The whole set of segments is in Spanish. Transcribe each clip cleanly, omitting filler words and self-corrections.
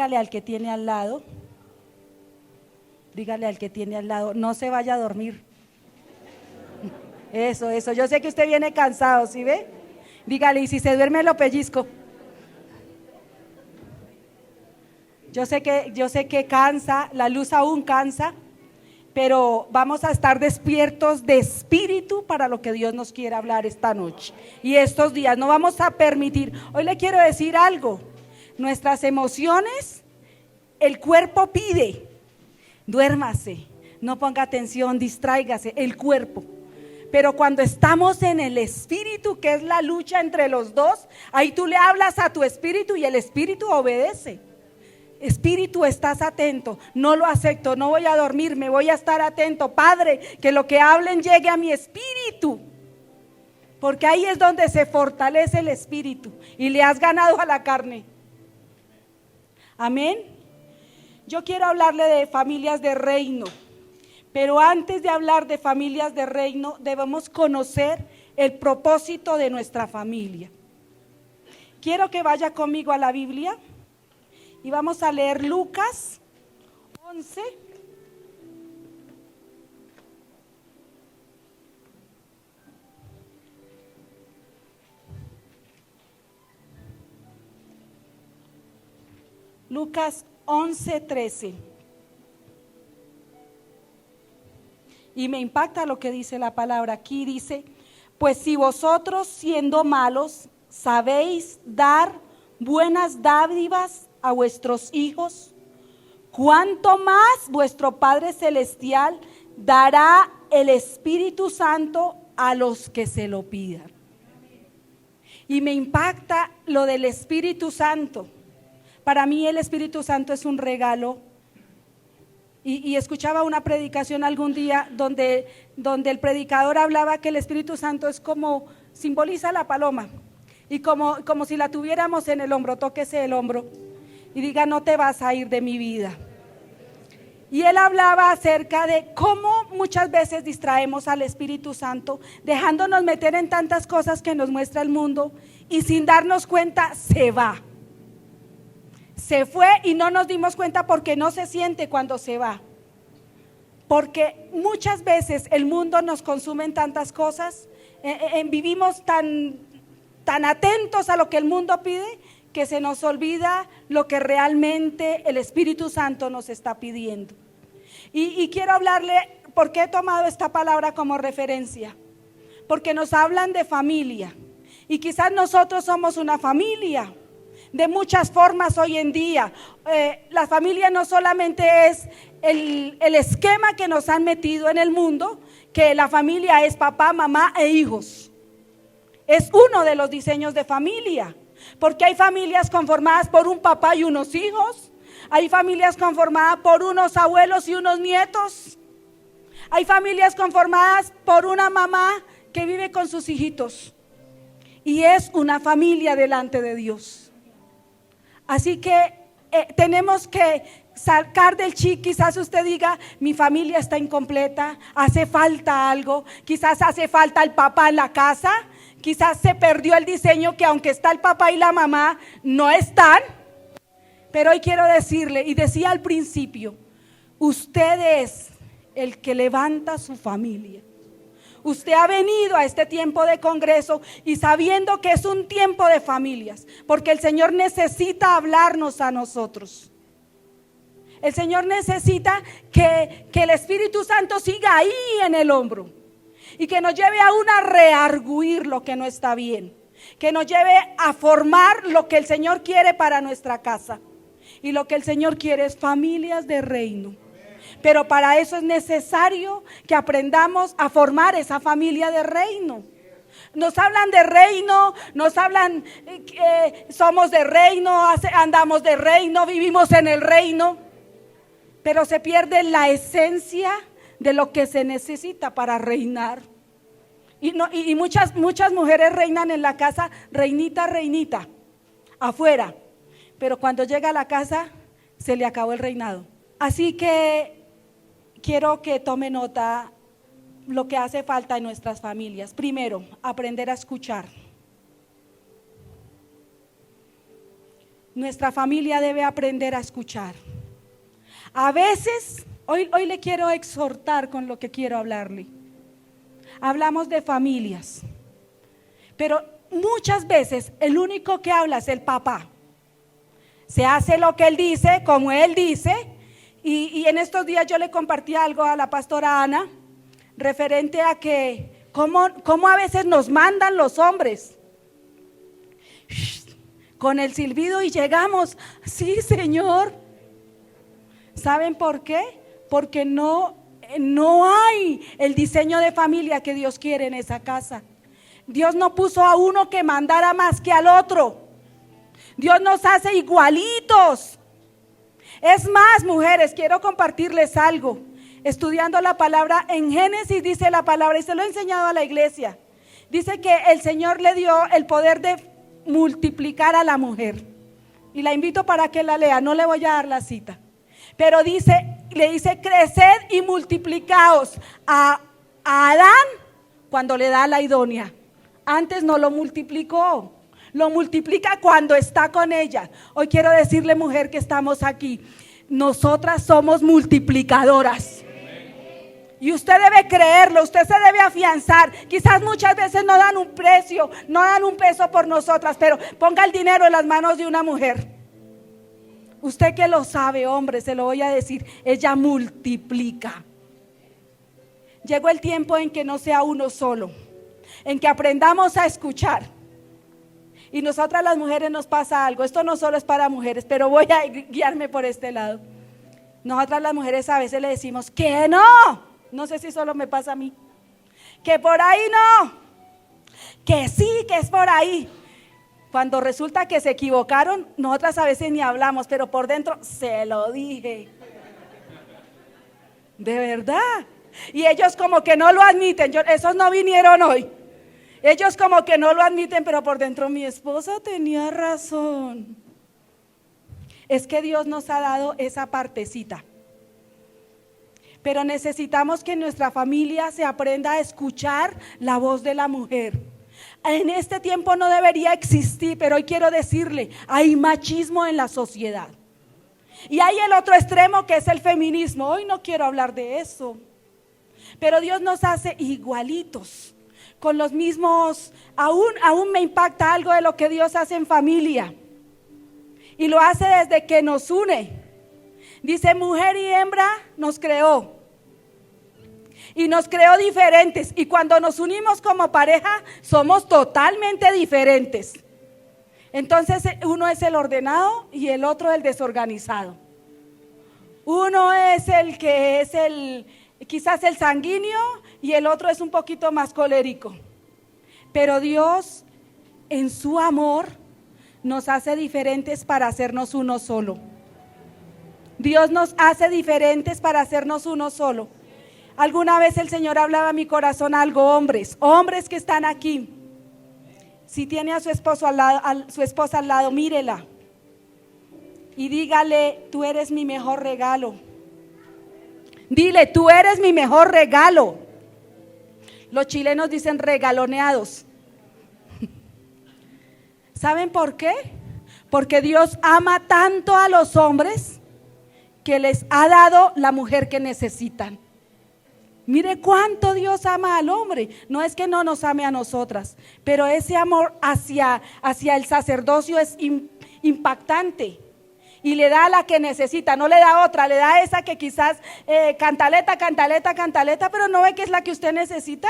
dígale al que tiene al lado, no se vaya a dormir. Eso, yo sé que usted viene cansado, ¿sí ve? Dígale, y si se duerme lo pellizco. Yo sé que cansa, la luz aún cansa, pero vamos a estar despiertos de espíritu para lo que Dios nos quiere hablar esta noche y estos días. No vamos a permitir. Hoy le quiero decir algo. Nuestras emociones, el cuerpo pide, duérmase, no ponga atención, distráigase, el cuerpo. Pero cuando estamos en el espíritu, que es la lucha entre los dos, ahí tú le hablas a tu espíritu y el espíritu obedece. Espíritu, estás atento, no lo acepto, no voy a dormir, me voy a estar atento. Padre, que lo que hablen llegue a mi espíritu, porque ahí es donde se fortalece el espíritu y le has ganado a la carne. Amén. Yo quiero hablarle de familias de reino, pero antes de hablar de familias de reino, debemos conocer el propósito de nuestra familia. Quiero que vaya conmigo a la Biblia. Y vamos a leer Lucas 11. Lucas 11:13. Y me impacta lo que dice la palabra aquí. Dice: pues si vosotros, siendo malos, sabéis dar buenas dádivas a vuestros hijos, cuánto más vuestro Padre Celestial dará el Espíritu Santo a los que se lo pidan. Y me impacta lo del Espíritu Santo. Para mí el Espíritu Santo es un regalo. Y escuchaba una predicación algún día donde el predicador hablaba que el Espíritu Santo es como, simboliza la paloma, y como si la tuviéramos en el hombro. Tóquese el hombro y diga: no te vas a ir de mi vida. Y él hablaba acerca de cómo muchas veces distraemos al Espíritu Santo, dejándonos meter en tantas cosas que nos muestra el mundo, y sin darnos cuenta se va. Se fue y no nos dimos cuenta porque no se siente cuando se va. Porque muchas veces el mundo nos consume en tantas cosas, vivimos tan atentos a lo que el mundo pide, que se nos olvida lo que realmente el Espíritu Santo nos está pidiendo. Y quiero hablarle, ¿por qué he tomado esta palabra como referencia? Porque nos hablan de familia, y quizás nosotros somos una familia de muchas formas hoy en día. La familia no solamente es el esquema que nos han metido en el mundo, que la familia es papá, mamá e hijos. Es uno de los diseños de familia, porque hay familias conformadas por un papá y unos hijos. Hay familias conformadas por unos abuelos y unos nietos. Hay familias conformadas por una mamá que vive con sus hijitos. Y es una familia delante de Dios. Así que tenemos que sacar del chip. Quizás usted diga: mi familia está incompleta, hace falta algo. Quizás hace falta el papá en la casa. Quizás se perdió el diseño, que aunque está el papá y la mamá, no están. Pero hoy quiero decirle, y decía al principio, usted es el que levanta su familia. Usted ha venido a este tiempo de congreso y sabiendo que es un tiempo de familias, porque el Señor necesita hablarnos a nosotros. El Señor necesita que el Espíritu Santo siga ahí en el hombro y que nos lleve aún a reargüir lo que no está bien, que nos lleve a formar lo que el Señor quiere para nuestra casa. Y lo que el Señor quiere es familias de reino. Pero para eso es necesario que aprendamos a formar esa familia de reino. Nos hablan de reino, nos hablan que somos de reino, andamos de reino, vivimos en el reino, pero se pierde la esencia de lo que se necesita para reinar. Y muchas mujeres reinan en la casa, reinita, afuera, pero cuando llega a la casa se le acabó el reinado. Así que quiero que tome nota lo que hace falta en nuestras familias. Primero, aprender a escuchar. Nuestra familia debe aprender a escuchar. A veces, hoy le quiero exhortar con lo que quiero hablarle. Hablamos de familias, pero muchas veces el único que habla es el papá. Se hace lo que él dice, como él dice, y en estos días yo le compartí algo a la pastora Ana, referente a que cómo a veces nos mandan los hombres con el silbido y llegamos, sí Señor. ¿Saben por qué? Porque no hay el diseño de familia que Dios quiere en esa casa. Dios no puso a uno que mandara más que al otro. Dios nos hace igualitos. Es más, mujeres, quiero compartirles algo. Estudiando la palabra en Génesis, dice la palabra, y se lo he enseñado a la iglesia. Dice que el Señor le dio el poder de multiplicar a la mujer. Y la invito para que la lea, no le voy a dar la cita. Pero le dice, creced y multiplicaos a Adán cuando le da la idónea. Antes no lo multiplicó, lo multiplica cuando está con ella. Hoy quiero decirle, mujer, que estamos aquí, nosotras somos multiplicadoras. Y usted debe creerlo, usted se debe afianzar. Quizás muchas veces no dan un precio, no dan un peso por nosotras, pero ponga el dinero en las manos de una mujer. Usted que lo sabe, hombre, se lo voy a decir, ella multiplica. Llegó el tiempo en que no sea uno solo, en que aprendamos a escuchar. Y nosotras las mujeres nos pasa algo, esto no solo es para mujeres, pero voy a guiarme por este lado. Nosotras las mujeres a veces le decimos que no sé si solo me pasa a mí, que por ahí no, que sí, que es por ahí. Cuando resulta que se equivocaron, nosotras a veces ni hablamos, pero por dentro se lo dije. De verdad. Y ellos como que no lo admiten, esos no vinieron hoy. Ellos como que no lo admiten, pero por dentro mi esposa tenía razón. Es que Dios nos ha dado esa partecita. Pero necesitamos que en nuestra familia se aprenda a escuchar la voz de la mujer. En este tiempo no debería existir, pero hoy quiero decirle, hay machismo en la sociedad. Y hay el otro extremo que es el feminismo. Hoy no quiero hablar de eso. Pero Dios nos hace igualitos, con los mismos, aún me impacta algo de lo que Dios hace en familia. Y lo hace desde que nos une. Dice, mujer y hembra nos creó. Y nos creó diferentes. Y cuando nos unimos como pareja, somos totalmente diferentes. Entonces uno es el ordenado y el otro el desorganizado. Uno es el que es quizás el sanguíneo y el otro es un poquito más colérico. Pero Dios, en su amor, nos hace diferentes para hacernos uno solo. Dios nos hace diferentes para hacernos uno solo. Alguna vez el Señor hablaba a mi corazón algo, hombres que están aquí. Si tiene a su esposo al lado, a su esposa al lado, mírela y dígale, tú eres mi mejor regalo. Dile, tú eres mi mejor regalo. Los chilenos dicen regaloneados. ¿Saben por qué? Porque Dios ama tanto a los hombres que les ha dado la mujer que necesitan. Mire cuánto Dios ama al hombre. No es que no nos ame a nosotras, pero ese amor hacia el sacerdocio es impactante. Y le da a la que necesita, no le da otra, le da esa que quizás cantaleta, pero no ve que es la que usted necesita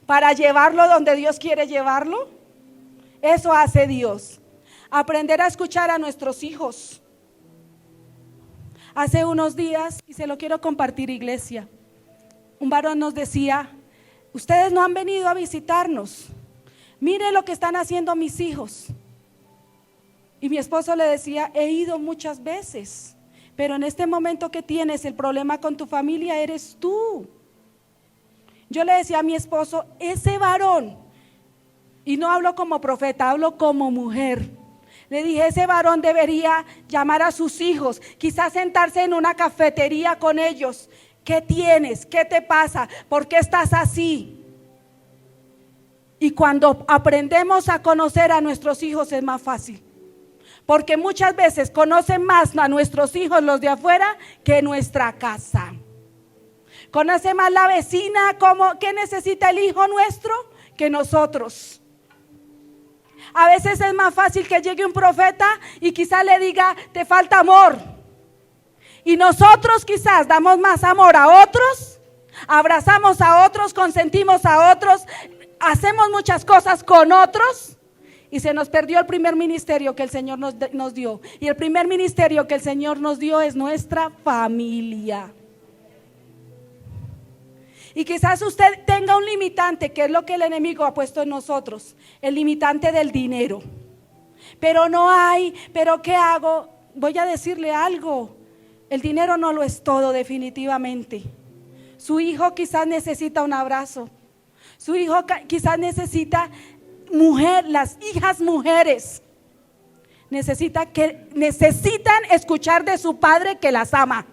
para llevarlo donde Dios quiere llevarlo. Eso hace Dios. Aprender a escuchar a nuestros hijos. Hace unos días, y se lo quiero compartir, iglesia, un varón nos decía, ustedes no han venido a visitarnos, mire lo que están haciendo mis hijos. Y mi esposo le decía, he ido muchas veces, pero en este momento que tienes el problema con tu familia eres tú. Yo le decía a mi esposo, ese varón, y no hablo como profeta, hablo como mujer, le dije, ese varón debería llamar a sus hijos, quizás sentarse en una cafetería con ellos. ¿Qué tienes? ¿Qué te pasa? ¿Por qué estás así? Y cuando aprendemos a conocer a nuestros hijos es más fácil. Porque muchas veces conocen más a nuestros hijos los de afuera que nuestra casa. Conoce más la vecina, ¿qué necesita el hijo nuestro? Que nosotros. A veces es más fácil que llegue un profeta y quizás le diga, te falta amor. Y nosotros quizás damos más amor a otros, abrazamos a otros, consentimos a otros, hacemos muchas cosas con otros. Y se nos perdió el primer ministerio que el Señor nos dio. Y el primer ministerio que el Señor nos dio es nuestra familia. Y quizás usted tenga un limitante, que es lo que el enemigo ha puesto en nosotros, el limitante del dinero. Pero no hay, pero ¿qué hago? Voy a decirle algo, el dinero no lo es todo definitivamente. Su hijo quizás necesita un abrazo, su hijo quizás necesita las hijas mujeres necesitan escuchar de su padre que las ama.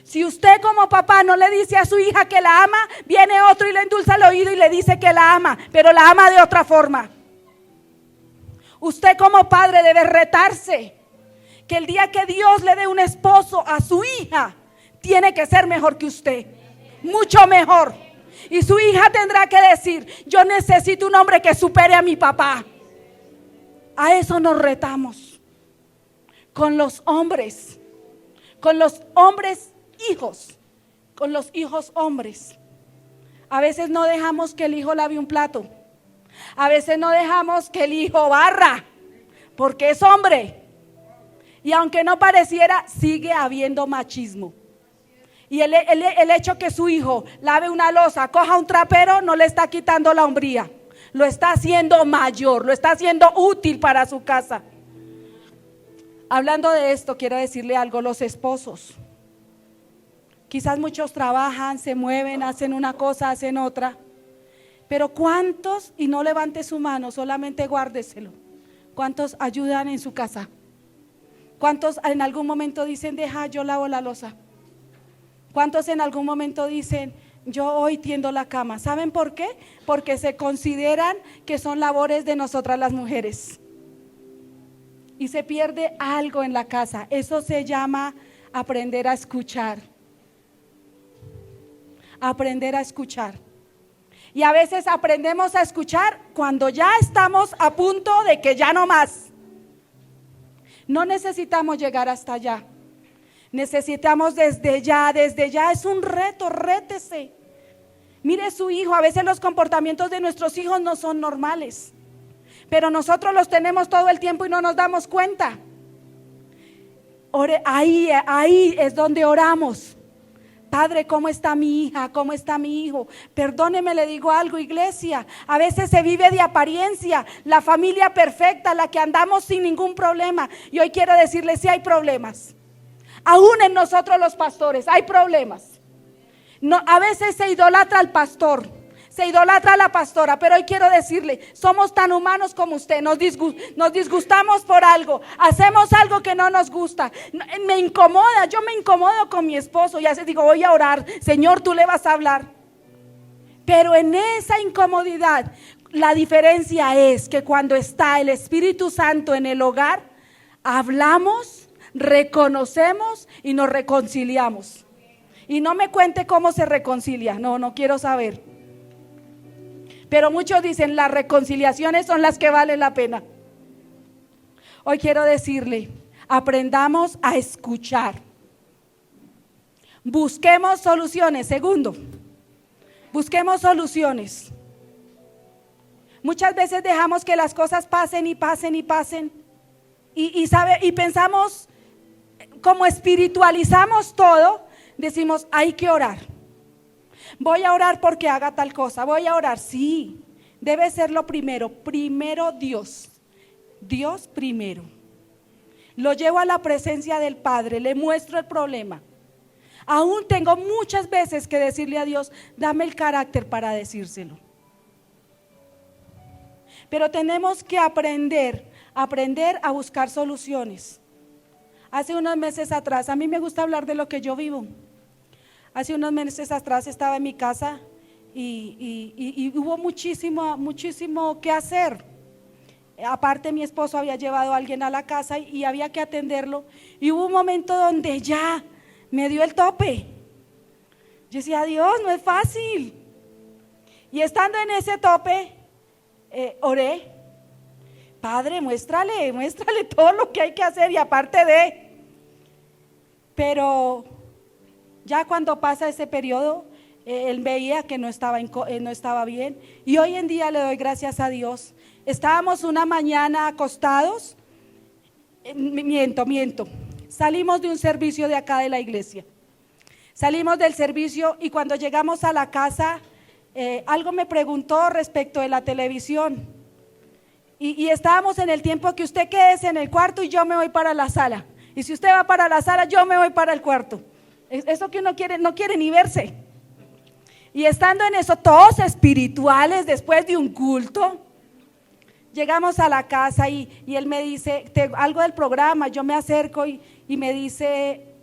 Si usted como papá no le dice a su hija que la ama, viene otro y le endulza el oído y le dice que la ama, pero la ama de otra forma. Usted como padre debe retarse que el día que Dios le dé un esposo a su hija, tiene que ser mejor que usted, mucho mejor. Y su hija tendrá que decir, yo necesito un hombre que supere a mi papá. A eso nos retamos con los hombres hijos, con los hijos hombres. A veces no dejamos que el hijo lave un plato, a veces no dejamos que el hijo barra, porque es hombre. Y aunque no pareciera, sigue habiendo machismo. Y el hecho que su hijo lave una loza, coja un trapero, no le está quitando la hombría, lo está haciendo mayor, lo está haciendo útil para su casa. Hablando de esto, quiero decirle algo, los esposos. Quizás muchos trabajan, se mueven, hacen una cosa, hacen otra. Pero ¿cuántos, y no levante su mano, solamente guárdeselo, cuántos ayudan en su casa? ¿Cuántos en algún momento dicen, deja, yo lavo la loza? ¿Cuántos en algún momento dicen, yo hoy tiendo la cama? ¿Saben por qué? Porque se consideran que son labores de nosotras las mujeres. Y se pierde algo en la casa. Eso se llama aprender a escuchar. Aprender a escuchar. Y a veces aprendemos a escuchar cuando ya estamos a punto de que ya no más. No necesitamos llegar hasta allá. Necesitamos desde ya es un reto, rétese. Mire su hijo, a veces los comportamientos de nuestros hijos no son normales, pero nosotros los tenemos todo el tiempo y no nos damos cuenta. Ahí es donde oramos. Padre, ¿cómo está mi hija? ¿Cómo está mi hijo? Perdóneme, le digo algo, iglesia. A veces se vive de apariencia, la familia perfecta, la que andamos sin ningún problema. Y hoy quiero decirle, sí hay problemas. Aún en nosotros los pastores hay problemas. No, a veces se idolatra al pastor, se idolatra a la pastora, pero hoy quiero decirle, somos tan humanos como usted, nos disgustamos por algo, hacemos algo que no nos gusta, me incomoda, yo me incomodo con mi esposo y así digo, voy a orar, Señor, tú le vas a hablar. Pero en esa incomodidad, la diferencia es que cuando está el Espíritu Santo en el hogar, hablamos, reconocemos y nos reconciliamos. Y no me cuente cómo se reconcilia, no quiero saber. Pero muchos dicen, las reconciliaciones son las que valen la pena. Hoy quiero decirle, aprendamos a escuchar. Busquemos soluciones. Segundo, busquemos soluciones. Muchas veces dejamos que las cosas pasen y pasen y pasen. Y pensamos, como espiritualizamos todo, decimos, hay que orar. Voy a orar porque haga tal cosa, voy a orar, sí, debe ser lo primero Dios primero. Lo llevo a la presencia del Padre, le muestro el problema. Aún tengo muchas veces que decirle a Dios, dame el carácter para decírselo. Pero tenemos que aprender a buscar soluciones. Hace unos meses atrás, a mí me gusta hablar de lo que yo vivo. Hace unos meses atrás estaba en mi casa y hubo muchísimo que hacer. Aparte, mi esposo había llevado a alguien a la casa y había que atenderlo. Y hubo un momento donde ya me dio el tope. Yo decía, Dios, no es fácil. Y estando en ese tope, oré. Padre, muéstrale todo lo que hay que hacer y aparte de. Pero ya cuando pasa ese periodo, él veía que no estaba bien. Y hoy en día le doy gracias a Dios. Estábamos una mañana acostados, miento, salimos de un servicio de acá de la iglesia. Salimos del servicio y cuando llegamos a la casa, algo me preguntó respecto de la televisión. Y estábamos en el tiempo que usted quédese en el cuarto y yo me voy para la sala. Y si usted va para la sala, yo me voy para el cuarto. Eso que uno quiere, no quiere ni verse. Y estando en eso, todos espirituales, después de un culto, llegamos a la casa y él me dice, algo del programa, yo me acerco y me dice,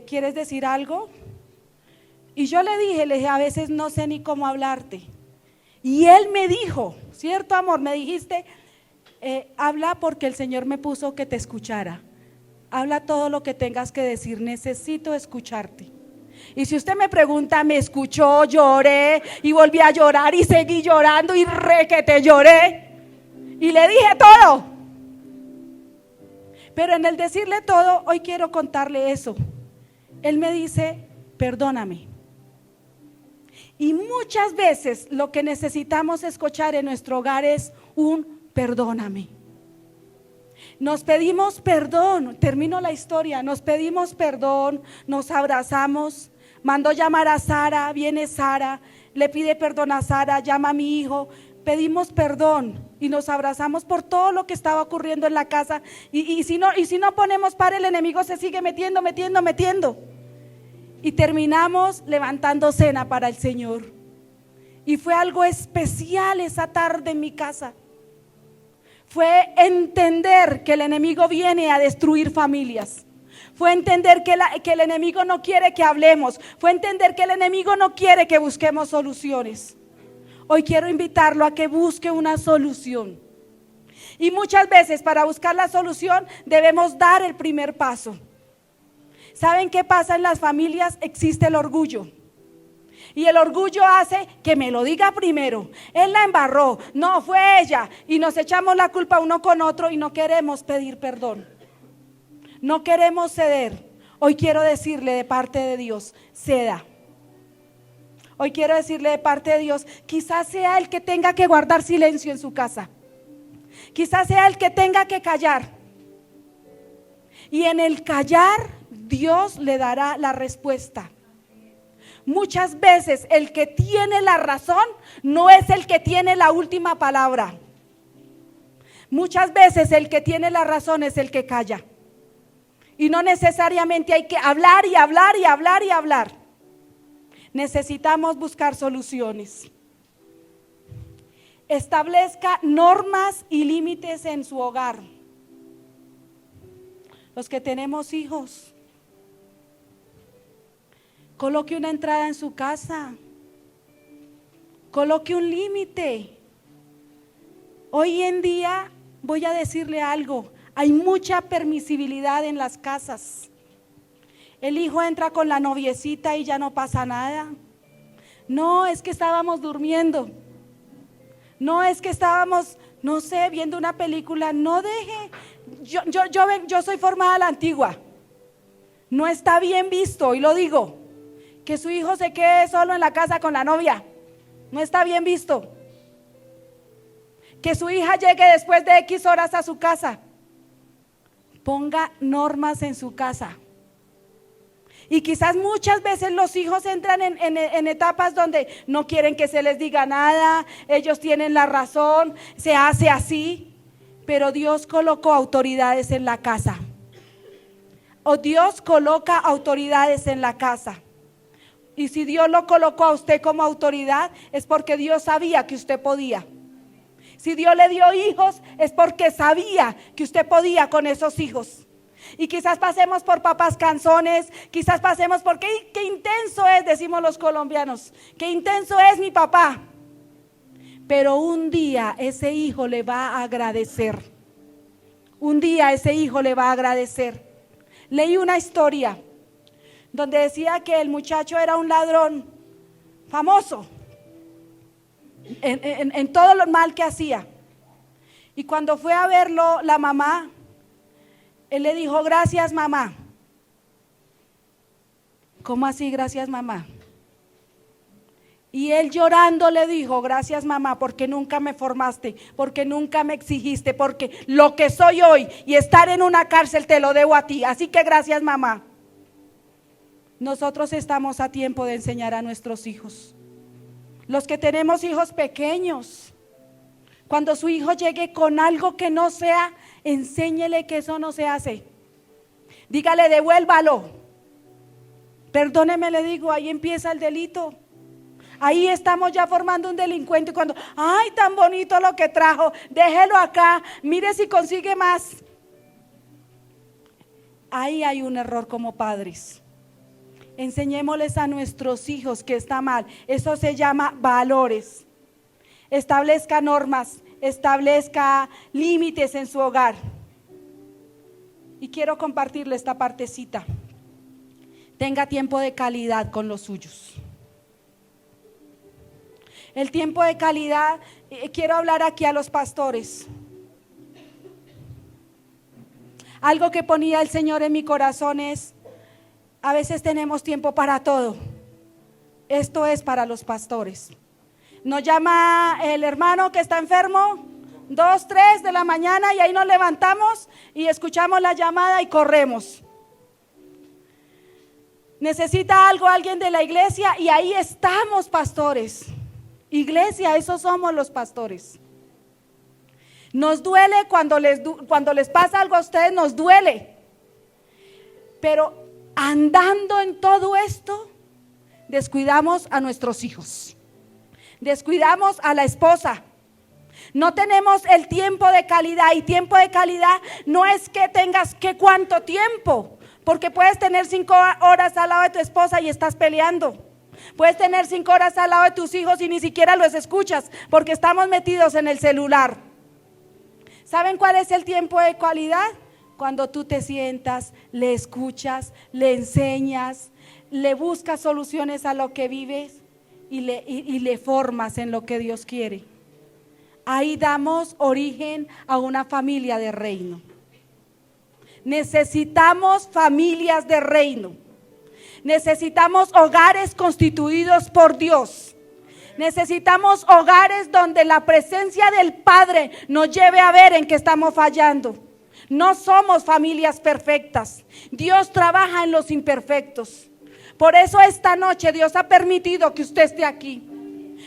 ¿quieres decir algo? Y yo le dije, a veces no sé ni cómo hablarte. Y él me dijo, ¿cierto, amor? Me dijiste, habla porque el Señor me puso que te escuchara. Habla todo lo que tengas que decir, necesito escucharte. Y si usted me pregunta, me escuchó, lloré y volví a llorar y seguí llorando y que te lloré. Y le dije todo. Pero en el decirle todo, hoy quiero contarle eso. Él me dice, perdóname. Y muchas veces lo que necesitamos escuchar en nuestro hogar es un perdóname. Nos pedimos perdón, termino la historia, nos pedimos perdón, nos abrazamos, mandó llamar a Sara, viene Sara, le pide perdón a Sara, llama a mi hijo, pedimos perdón y nos abrazamos por todo lo que estaba ocurriendo en la casa y si no ponemos para, el enemigo se sigue metiendo y terminamos levantando cena para el Señor y fue algo especial esa tarde en mi casa. Fue entender que el enemigo viene a destruir familias. Fue entender que el enemigo no quiere que hablemos. Fue entender que el enemigo no quiere que busquemos soluciones. Hoy quiero invitarlo a que busque una solución. Y muchas veces para buscar la solución debemos dar el primer paso. ¿Saben qué pasa en las familias? Existe el orgullo. Y el orgullo hace que me lo diga primero. Él la embarró, no fue ella. Y nos echamos la culpa uno con otro y no queremos pedir perdón. No queremos ceder. Hoy quiero decirle de parte de Dios, ceda. Hoy quiero decirle de parte de Dios, quizás sea el que tenga que guardar silencio en su casa. Quizás sea el que tenga que callar. Y en el callar, Dios le dará la respuesta. Muchas veces el que tiene la razón no es el que tiene la última palabra. Muchas veces el que tiene la razón es el que calla. Y no necesariamente hay que hablar y hablar y hablar y hablar. Necesitamos buscar soluciones. Establezca normas y límites en su hogar. Los que tenemos hijos, coloque una entrada en su casa. Coloque un límite. Hoy en día voy a decirle algo. Hay mucha permisibilidad en las casas. El hijo entra con la noviecita y ya no pasa nada. No, es que estábamos durmiendo. No, es que estábamos, no sé, viendo una película. No deje. Yo soy formada a la antigua. No está bien visto, y lo digo. Que su hijo se quede solo en la casa con la novia. No está bien visto. Que su hija llegue después de X horas a su casa. Ponga normas en su casa. Y quizás muchas veces los hijos entran en etapas donde no quieren que se les diga nada, ellos tienen la razón, se hace así, pero Dios colocó autoridades en la casa. O Dios coloca autoridades en la casa. Y si Dios lo colocó a usted como autoridad, es porque Dios sabía que usted podía. Si Dios le dio hijos, es porque sabía que usted podía con esos hijos. Y quizás pasemos por papás canzones, quizás pasemos por qué intenso es, decimos los colombianos, qué intenso es mi papá. pero un día ese hijo le va a agradecer. Un día ese hijo le va a agradecer. Leí una historia donde decía que el muchacho era un ladrón famoso en todo lo mal que hacía. Y cuando fue a verlo la mamá, él le dijo: gracias, mamá. ¿Cómo así, gracias, mamá? Y él llorando le dijo: gracias, mamá, porque nunca me formaste, porque nunca me exigiste, porque lo que soy hoy y estar en una cárcel te lo debo a ti, así que gracias, mamá. Nosotros estamos a tiempo de enseñar a nuestros hijos. Los que tenemos hijos pequeños, cuando su hijo llegue con algo que no sea, enséñele que eso no se hace. Dígale: devuélvalo. Perdóneme, le digo, ahí empieza el delito. Ahí estamos ya formando un delincuente. Cuando, ay, tan bonito lo que trajo, déjelo acá, mire si consigue más. Ahí hay un error como padres. Enseñémosles a nuestros hijos que está mal. Eso se llama valores. Establezca normas, establezca límites en su hogar. Y quiero compartirle esta partecita. Tenga tiempo de calidad con los suyos. El tiempo de calidad, quiero hablar aquí a los pastores. Algo que ponía el Señor en mi corazón es: a veces tenemos tiempo para todo. Esto es para los pastores. Nos llama el hermano que está enfermo, 2, 3 de la mañana, y ahí nos levantamos y escuchamos la llamada y corremos. Necesita algo alguien de la iglesia y ahí estamos, pastores. Iglesia, esos somos los pastores. Nos duele cuando les pasa algo a ustedes, nos duele. Pero andando en todo esto, descuidamos a nuestros hijos, descuidamos a la esposa. No tenemos el tiempo de calidad, y tiempo de calidad no es que tengas que cuánto tiempo, porque puedes tener 5 horas al lado de tu esposa y estás peleando. Puedes tener 5 horas al lado de tus hijos y ni siquiera los escuchas porque estamos metidos en el celular. ¿Saben cuál es el tiempo de calidad? Cuando tú te sientas, le escuchas, le enseñas, le buscas soluciones a lo que vives y le formas en lo que Dios quiere. Ahí damos origen a una familia de reino. Necesitamos familias de reino. Necesitamos hogares constituidos por Dios. Necesitamos hogares donde la presencia del Padre nos lleve a ver en qué estamos fallando. No somos familias perfectas. Dios trabaja en los imperfectos. Por eso esta noche Dios ha permitido que usted esté aquí.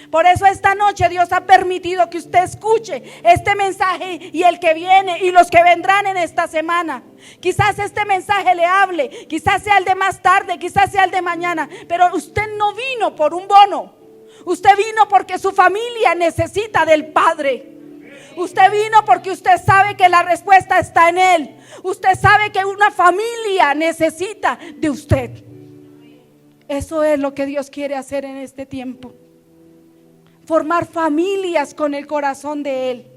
Por eso esta noche Dios ha permitido que usted escuche este mensaje y el que viene y los que vendrán en esta semana. Quizás este mensaje le hable, quizás sea el de más tarde, quizás sea el de mañana, pero usted no vino por un bono. Usted vino porque su familia necesita del Padre. Usted vino porque usted sabe que la respuesta está en Él. Usted sabe que una familia necesita de usted. Eso es lo que Dios quiere hacer en este tiempo. Formar familias con el corazón de Él.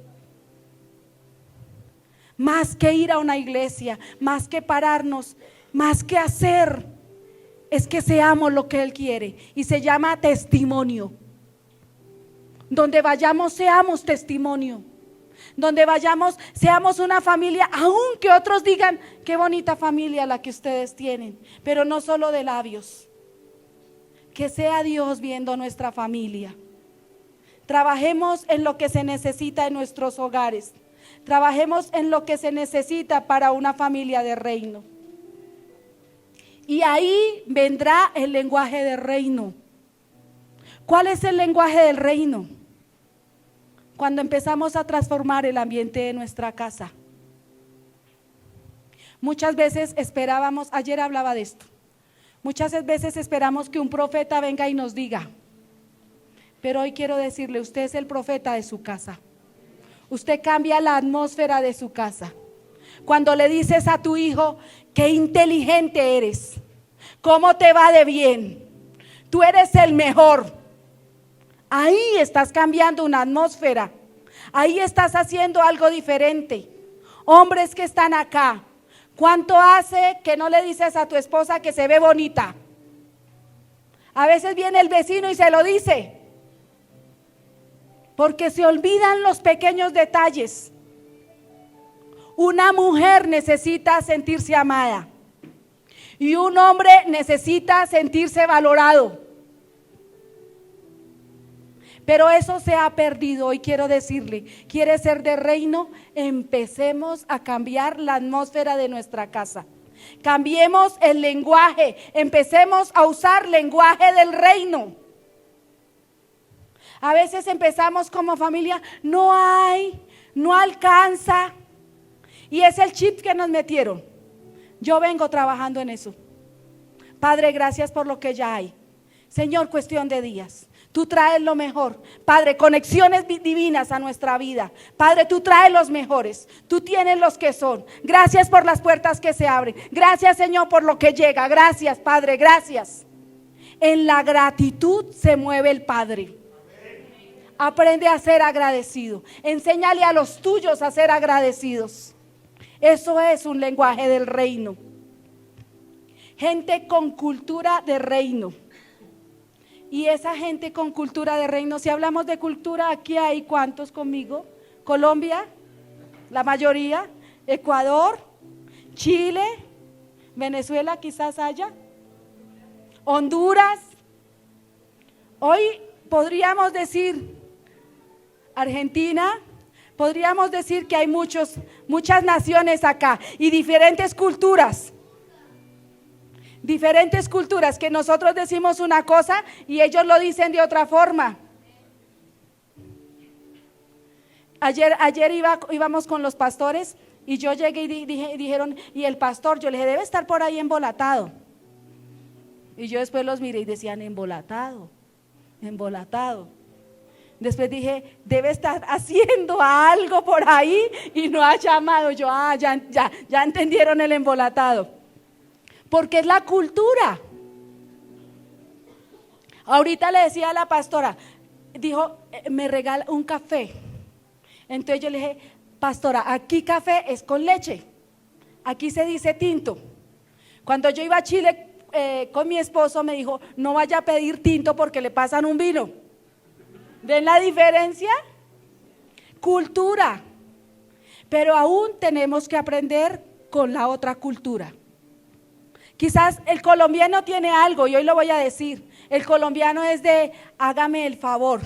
Más que ir a una iglesia, más que pararnos, más que hacer, es que seamos lo que Él quiere. Y se llama testimonio. Donde vayamos seamos testimonio. Donde vayamos seamos una familia, aunque otros digan: qué bonita familia la que ustedes tienen. Pero no solo de labios. Que sea Dios viendo nuestra familia. Trabajemos en lo que se necesita en nuestros hogares. Trabajemos en lo que se necesita para una familia de reino. Y ahí vendrá el lenguaje del reino. ¿Cuál es el lenguaje del reino? Cuando empezamos a transformar el ambiente de nuestra casa. Muchas veces esperábamos, ayer hablaba de esto, muchas veces esperamos que un profeta venga y nos diga. Pero hoy quiero decirle: usted es el profeta de su casa. Usted cambia la atmósfera de su casa. Cuando le dices a tu hijo: qué inteligente eres, cómo te va de bien, tú eres el mejor. Ahí estás cambiando una atmósfera. Ahí estás haciendo algo diferente. Hombres que están acá, ¿cuánto hace que no le dices a tu esposa que se ve bonita? A veces viene el vecino y se lo dice, porque se olvidan los pequeños detalles. Una mujer necesita sentirse amada y un hombre necesita sentirse valorado. Pero eso se ha perdido. Hoy quiero decirle, ¿quiere ser de reino? Empecemos a cambiar la atmósfera de nuestra casa. Cambiemos el lenguaje, empecemos a usar lenguaje del reino. A veces empezamos como familia, no hay, no alcanza. Y es el chip que nos metieron. Yo vengo trabajando en eso. Padre, gracias por lo que ya hay. Señor, cuestión de días. Tú traes lo mejor. Padre, conexiones divinas a nuestra vida. Padre, tú traes los mejores. Tú tienes los que son. Gracias por las puertas que se abren. Gracias, Señor, por lo que llega. Gracias, Padre, gracias. En la gratitud se mueve el Padre. Aprende a ser agradecido. Enséñale a los tuyos a ser agradecidos. Eso es un lenguaje del reino. Gente con cultura de reino. Y esa gente con cultura de reino, si hablamos de cultura, aquí hay ¿cuántos conmigo? Colombia, la mayoría, Ecuador, Chile, Venezuela quizás haya, Honduras. Hoy podríamos decir Argentina, podríamos decir que hay muchas naciones acá y diferentes culturas que nosotros decimos una cosa y ellos lo dicen de otra forma. Ayer íbamos con los pastores y yo llegué y dijeron, y el pastor, yo le dije, debe estar por ahí embolatado. Y yo después los miré y decían, embolatado. Después dije, debe estar haciendo algo por ahí y no ha llamado. Yo, ya entendieron el embolatado. Porque es la cultura. Ahorita le decía a la pastora, dijo, me regala un café. Entonces yo le dije, pastora, aquí café es con leche. Aquí se dice tinto. Cuando yo iba a Chile con mi esposo me dijo, no vaya a pedir tinto porque le pasan un vino. ¿Ven la diferencia? Cultura. Pero aún tenemos que aprender con la otra cultura. Quizás el colombiano tiene algo y hoy lo voy a decir. El colombiano es de hágame el favor,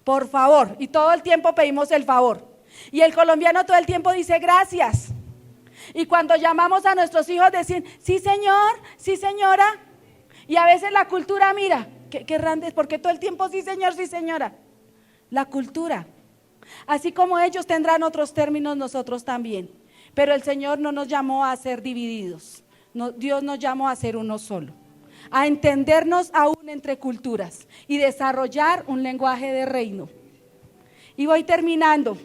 por favor. Y todo el tiempo pedimos el favor. Y el colombiano todo el tiempo dice gracias. Y cuando llamamos a nuestros hijos decir sí señor, sí señora. Y a veces la cultura, mira, qué grandes, porque todo el tiempo sí señor, sí señora. La cultura. Así como ellos tendrán otros términos, nosotros también. Pero el Señor no nos llamó a ser divididos. No, Dios nos llamó a ser uno solo, a entendernos aún entre culturas y desarrollar un lenguaje de reino. Y voy terminando.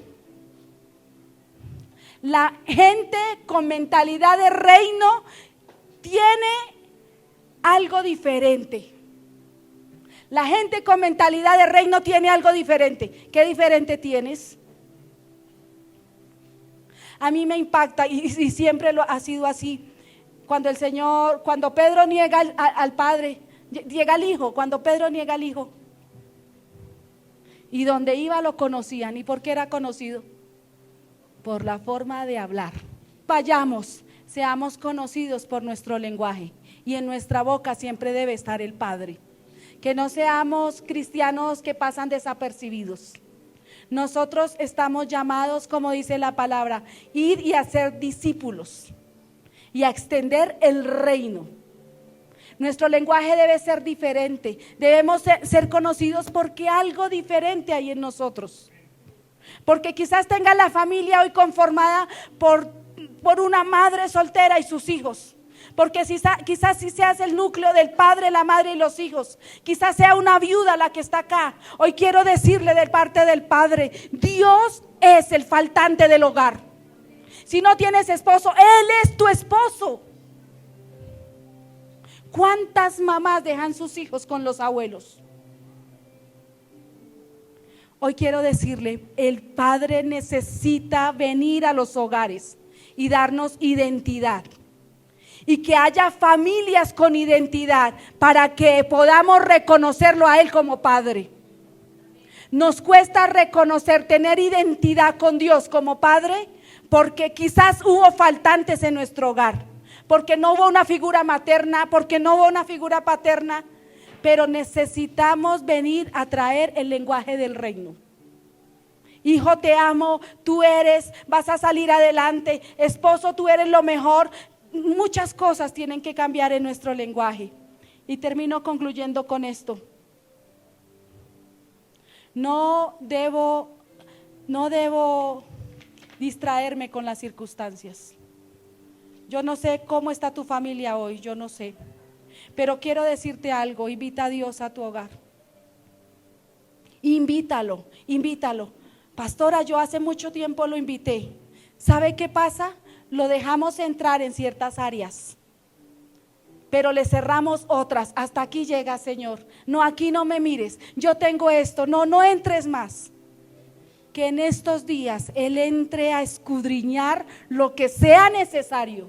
La gente con mentalidad de reino tiene algo diferente. La gente con mentalidad de reino tiene algo diferente. ¿Qué diferente tienes? A mí me impacta y siempre lo ha sido así. Cuando Pedro niega al Padre, llega al Hijo, cuando Pedro niega al Hijo. Y donde iba lo conocían. ¿Y por qué era conocido? Por la forma de hablar. Vayamos, seamos conocidos por nuestro lenguaje. Y en nuestra boca siempre debe estar el Padre. Que no seamos cristianos que pasan desapercibidos. Nosotros estamos llamados, como dice la palabra, ir y hacer discípulos. Y a extender el reino. Nuestro lenguaje debe ser diferente. Debemos ser conocidos porque algo diferente hay en nosotros. Porque quizás tenga la familia hoy conformada por una madre soltera y sus hijos. Porque quizás si seas el núcleo del padre, la madre y los hijos. Quizás sea una viuda la que está acá. Hoy quiero decirle de parte del Padre, Dios es el faltante del hogar. Si no tienes esposo, Él es tu esposo. ¿Cuántas mamás dejan sus hijos con los abuelos? Hoy quiero decirle, el Padre necesita venir a los hogares y darnos identidad. Y que haya familias con identidad para que podamos reconocerlo a Él como Padre. Nos cuesta reconocer, tener identidad con Dios como Padre, porque quizás hubo faltantes en nuestro hogar, porque no hubo una figura materna, porque no hubo una figura paterna, pero necesitamos venir a traer el lenguaje del reino. Hijo, te amo, tú vas a salir adelante. Esposo, tú eres lo mejor. Muchas cosas tienen que cambiar en nuestro lenguaje. Y termino concluyendo con esto. No debo distraerme con las circunstancias. Yo no sé cómo está tu familia hoy, yo no sé. Pero quiero decirte algo, invita a Dios a tu hogar. Invítalo. Pastora, yo hace mucho tiempo lo invité. ¿Sabe qué pasa? Lo dejamos entrar en ciertas áreas, pero le cerramos otras. Hasta aquí llega, Señor. No, aquí no me mires. Yo tengo esto. No entres más. Que en estos días Él entre a escudriñar lo que sea necesario